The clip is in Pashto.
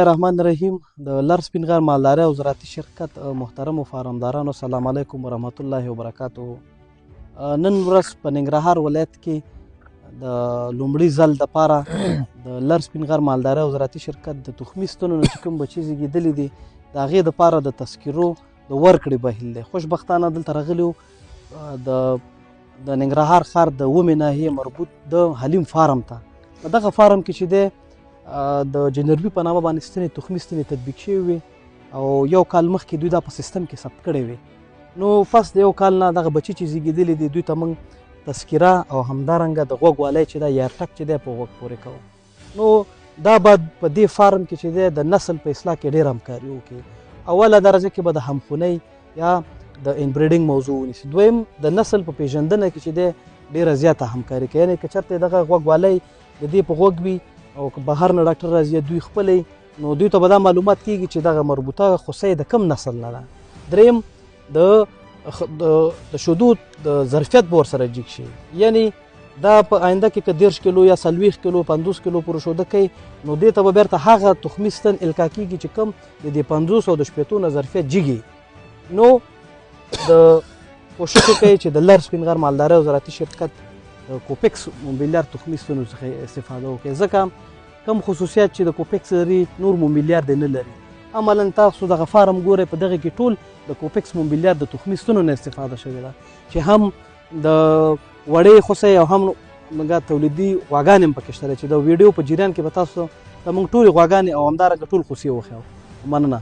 الرحمن الرحیم د لر سپین غر مالداري او زراعتي شرکت محترمو فارمدارانو سلام علیکم ورحمت الله وبرکاتو. نن ورځ په ننګرهار ولایت کې د لومړي ځل دپاره د لر سپین غر مالداري او زراعتي شرکت د تخمي ستنو نه چې کوم بچي زیږېدلي دي د هغې دپاره د تذکرو د ورکړې بهیل دی. خوشبختانه دلته راغلي وو د ننګرهار ښار د اوومې ناحیې مربوط د حلیم فارم ته. په دغه فارم کې چې دی د جنربي په نامه باندې ستنې تخمي ستنې تطبیق شوي وي او یو کال مخکې دوی دا په سیستم کې ثبت کړی وي. نو پس د یو کال نه دغه بچي چې زیږېدلي دي دوی ته موږ تذکره او همدارنګه د غوږ والی چې دی یارټک چې دی په غوږ پورې کوو. نو دا باید په دې فارم کې چې دی د نسل په اصلاح کې ډېر همکاري وکړي. اوله درجه کې به د همخونۍ یا د انبریډینګ موضوع ونیسي. دویم د نسل په پیژندنه کې چې دی ډېره زیاته همکاري کوي. یعنې که چېرته دغه غوږ والی د دې په غوږ وي او که بهر نه ډاکټر راځي دوی خپلی نو دوی ته به دا معلومات کېږي چې دغه مربوطه خوسی د کم نسل نه ده. دریم د شیدو د ظرفیت به ورسره جګ شي. یعنې دا په آینده کې که 30 کیلو یا 40 کیلو 50 کیلو پورې شوده کوي نو دې ته به بیرته هغه تخمي ستن القا کېږي چې کم د دې 50 او د شپېتو نه ظرفیت جګي. نو د کوشش کوي چې د لر سپین غر مالداري او زراعتي شرکت د کوپکس موبیلیار تخمي ستنو څخه استفاده وکړي، ځکه کم خصوصیات چې د کوپکس لري نور موبیلیار دی نه لري. عملا تاسو دغه فارم ګورئ په دغه کې ټول د کوپکس موبیلیار د تخمي ستنو نه استفاده شوې ده چې هم د وړې خوسی او هم تولیدي غواګانې هم پکې شته چې د ویډیو په جریان کې به تاسو ته موږ ټولې غواګانې او همدارنګه ټول خوسي وښیو. مننه.